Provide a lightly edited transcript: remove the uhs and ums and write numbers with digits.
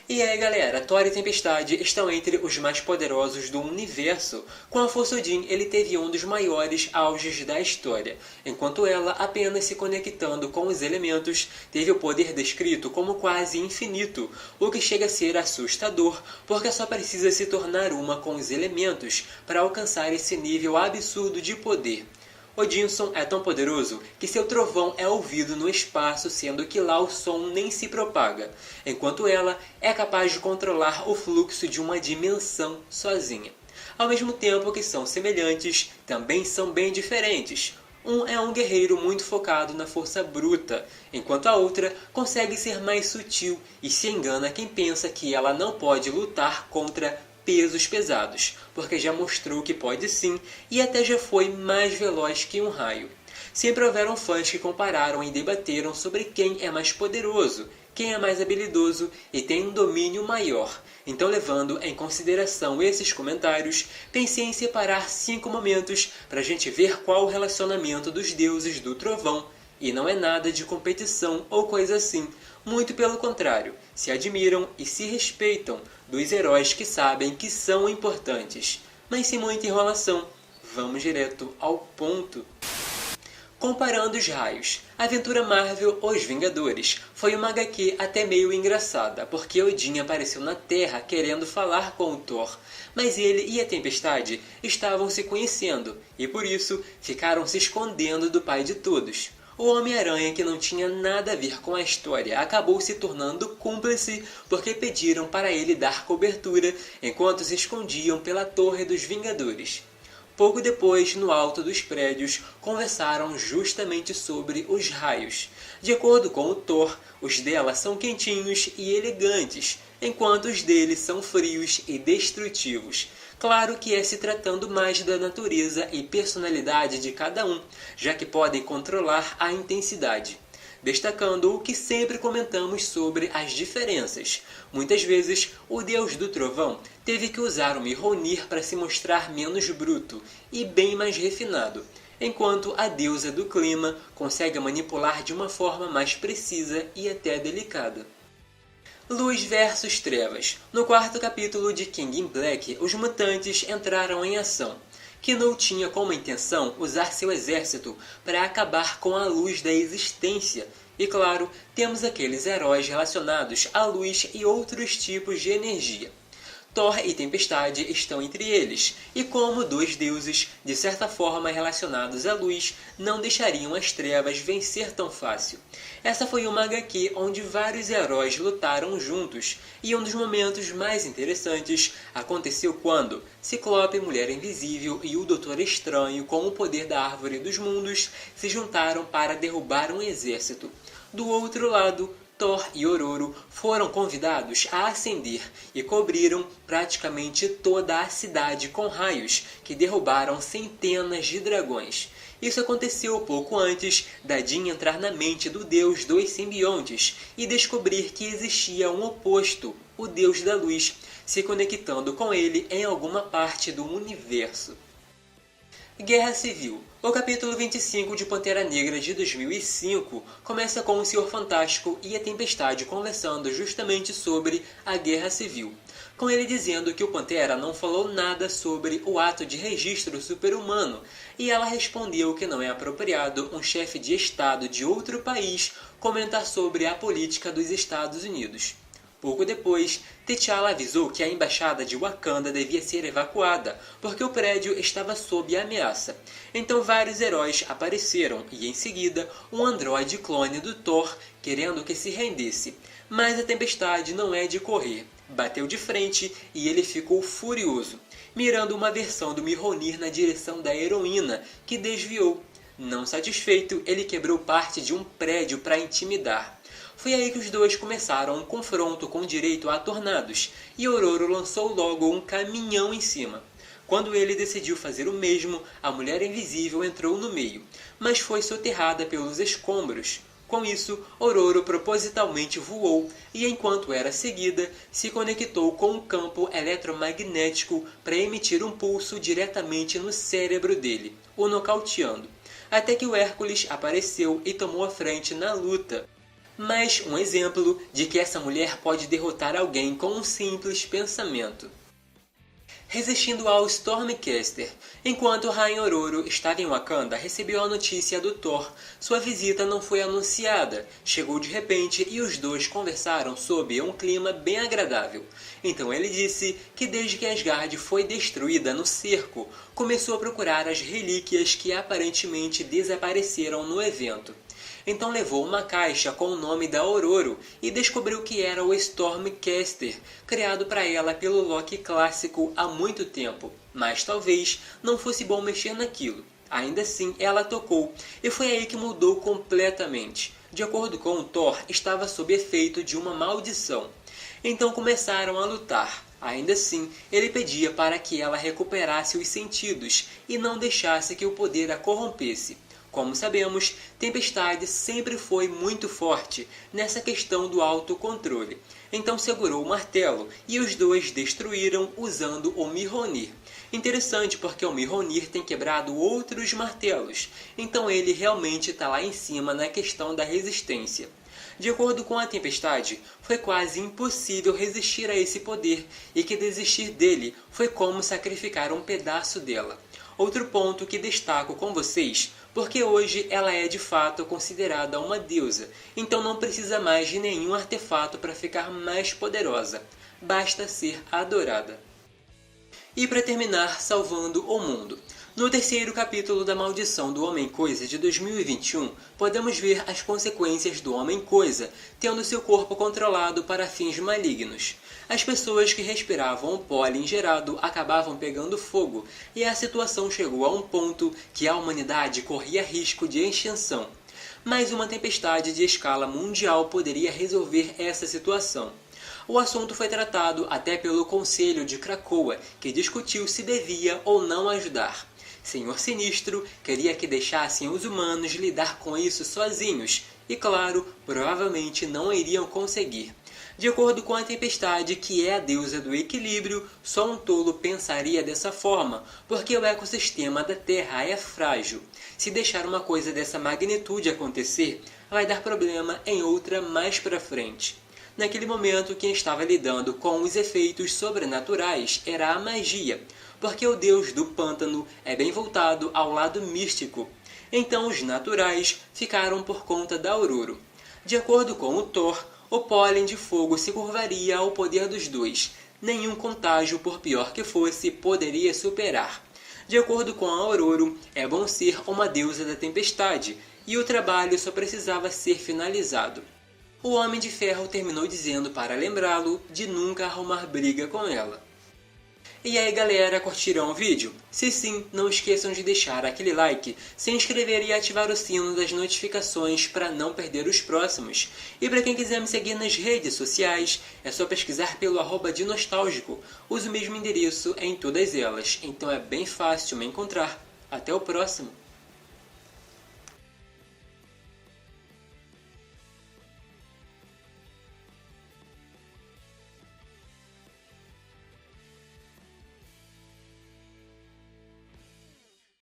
E aí galera, Thor e Tempestade estão entre os mais poderosos do universo. Com a força Odin, ele teve um dos maiores auges da história, enquanto ela, apenas se conectando com os elementos, teve o poder descrito como quase infinito, o que chega a ser assustador, porque só precisa se tornar uma com os elementos para alcançar esse nível absurdo de poder. Odinson é tão poderoso que seu trovão é ouvido no espaço, sendo que lá o som nem se propaga, enquanto ela é capaz de controlar o fluxo de uma dimensão sozinha. Ao mesmo tempo que são semelhantes, também são bem diferentes. Um é um guerreiro muito focado na força bruta, enquanto a outra consegue ser mais sutil e se engana quem pensa que ela não pode lutar contra pesos pesados, porque já mostrou que pode sim e até já foi mais veloz que um raio. Sempre houveram fãs que compararam e debateram sobre quem é mais poderoso, quem é mais habilidoso e tem um domínio maior. Então, levando em consideração esses comentários, pensei em separar 5 momentos para a gente ver qual o relacionamento dos deuses do trovão. E não é nada de competição ou coisa assim, muito pelo contrário, se admiram e se respeitam dos heróis que sabem que são importantes. Mas sem muita enrolação, vamos direto ao ponto. Comparando os raios, a aventura Marvel Os Vingadores foi uma HQ até meio engraçada, porque Odin apareceu na Terra querendo falar com o Thor, mas ele e a Tempestade estavam se conhecendo, e por isso ficaram se escondendo do pai de todos. O Homem-Aranha, que não tinha nada a ver com a história, acabou se tornando cúmplice porque pediram para ele dar cobertura enquanto se escondiam pela Torre dos Vingadores. Pouco depois, no alto dos prédios, conversaram justamente sobre os raios. De acordo com o Thor, os dela são quentinhos e elegantes, enquanto os dele são frios e destrutivos. Claro que é se tratando mais da natureza e personalidade de cada um, já que podem controlar a intensidade. Destacando o que sempre comentamos sobre as diferenças. Muitas vezes, o deus do trovão teve que usar o Mjolnir para se mostrar menos bruto e bem mais refinado, enquanto a deusa do clima consegue manipular de uma forma mais precisa e até delicada. Luz versus Trevas. No quarto capítulo de King in Black, os mutantes entraram em ação. Kano tinha como intenção usar seu exército para acabar com a luz da existência. E claro, temos aqueles heróis relacionados à luz e outros tipos de energia. Thor e Tempestade estão entre eles, e como dois deuses, de certa forma relacionados à luz, não deixariam as trevas vencer tão fácil. Essa foi uma HQ onde vários heróis lutaram juntos, e um dos momentos mais interessantes aconteceu quando Ciclope, Mulher Invisível e o Doutor Estranho, com o poder da Árvore dos Mundos, se juntaram para derrubar um exército. Do outro lado, Thor e Ororo foram convidados a ascender e cobriram praticamente toda a cidade com raios que derrubaram centenas de dragões. Isso aconteceu pouco antes da Jean entrar na mente do deus dos simbiontes e descobrir que existia um oposto, o deus da luz, se conectando com ele em alguma parte do universo. Guerra Civil. O capítulo 25 de Pantera Negra de 2005 começa com o Senhor Fantástico e a Tempestade conversando justamente sobre a Guerra Civil, com ele dizendo que o Pantera não falou nada sobre o ato de registro super-humano, e ela respondeu que não é apropriado um chefe de Estado de outro país comentar sobre a política dos Estados Unidos. Pouco depois, T'Challa avisou que a embaixada de Wakanda devia ser evacuada, porque o prédio estava sob ameaça. Então vários heróis apareceram e, em seguida, um androide clone do Thor, querendo que se rendesse. Mas a Tempestade não é de correr. Bateu de frente e ele ficou furioso, mirando uma versão do Mjolnir na direção da heroína, que desviou. Não satisfeito, ele quebrou parte de um prédio para intimidar. Foi aí que os dois começaram um confronto com direito a tornados, e Ororo lançou logo um caminhão em cima. Quando ele decidiu fazer o mesmo, a Mulher Invisível entrou no meio, mas foi soterrada pelos escombros. Com isso, Ororo propositalmente voou e, enquanto era seguida, se conectou com um campo eletromagnético para emitir um pulso diretamente no cérebro dele, o nocauteando, até que o Hércules apareceu e tomou a frente na luta. mas um exemplo de que essa mulher pode derrotar alguém com um simples pensamento. Resistindo ao Stormcaster. Enquanto Rainha Ororo estava em Wakanda, recebeu a notícia do Thor. Sua visita não foi anunciada. Chegou de repente e os dois conversaram sob um clima bem agradável. Então ele disse que desde que Asgard foi destruída no cerco, começou a procurar as relíquias que aparentemente desapareceram no evento. Então levou uma caixa com o nome da Ororo e descobriu que era o Stormcaster, criado para ela pelo Loki clássico há muito tempo. Mas talvez não fosse bom mexer naquilo. Ainda assim, ela tocou, e foi aí que mudou completamente. De acordo com o Thor, estava sob efeito de uma maldição. Então começaram a lutar. Ainda assim, ele pedia para que ela recuperasse os sentidos e não deixasse que o poder a corrompesse. Como sabemos, Tempestade sempre foi muito forte nessa questão do autocontrole. Então segurou o martelo e os dois destruíram usando o Mjolnir. Interessante porque o Mjolnir tem quebrado outros martelos, então ele realmente está lá em cima na questão da resistência. De acordo com a Tempestade, foi quase impossível resistir a esse poder e que desistir dele foi como sacrificar um pedaço dela. Outro ponto que destaco com vocês, porque hoje ela é de fato considerada uma deusa, então não precisa mais de nenhum artefato para ficar mais poderosa, basta ser adorada. E para terminar, salvando o mundo. No terceiro capítulo da Maldição do Homem-Coisa de 2021, podemos ver as consequências do Homem-Coisa tendo seu corpo controlado para fins malignos. As pessoas que respiravam o pólen gerado acabavam pegando fogo, e a situação chegou a um ponto que a humanidade corria risco de extinção. Mas uma tempestade de escala mundial poderia resolver essa situação. O assunto foi tratado até pelo Conselho de Krakoa, que discutiu se devia ou não ajudar. Senhor Sinistro queria que deixassem os humanos lidar com isso sozinhos, e claro, provavelmente não iriam conseguir. De acordo com a Tempestade, que é a deusa do equilíbrio, só um tolo pensaria dessa forma, porque o ecossistema da Terra é frágil. Se deixar uma coisa dessa magnitude acontecer, vai dar problema em outra mais pra frente. Naquele momento, quem estava lidando com os efeitos sobrenaturais era a magia, porque o deus do pântano é bem voltado ao lado místico. Então os naturais ficaram por conta da Ororo. De acordo com o Thor, o pólen de fogo se curvaria ao poder dos dois. Nenhum contágio, por pior que fosse, poderia superar. De acordo com a Ororo, é bom ser uma deusa da tempestade, e o trabalho só precisava ser finalizado. O Homem de Ferro terminou dizendo para lembrá-lo de nunca arrumar briga com ela. E aí galera, curtiram o vídeo? Se sim, não esqueçam de deixar aquele like, se inscrever e ativar o sino das notificações para não perder os próximos. E para quem quiser me seguir nas redes sociais, é só pesquisar pelo @dinostalgico. Uso o mesmo endereço em todas elas, então é bem fácil me encontrar. Até o próximo!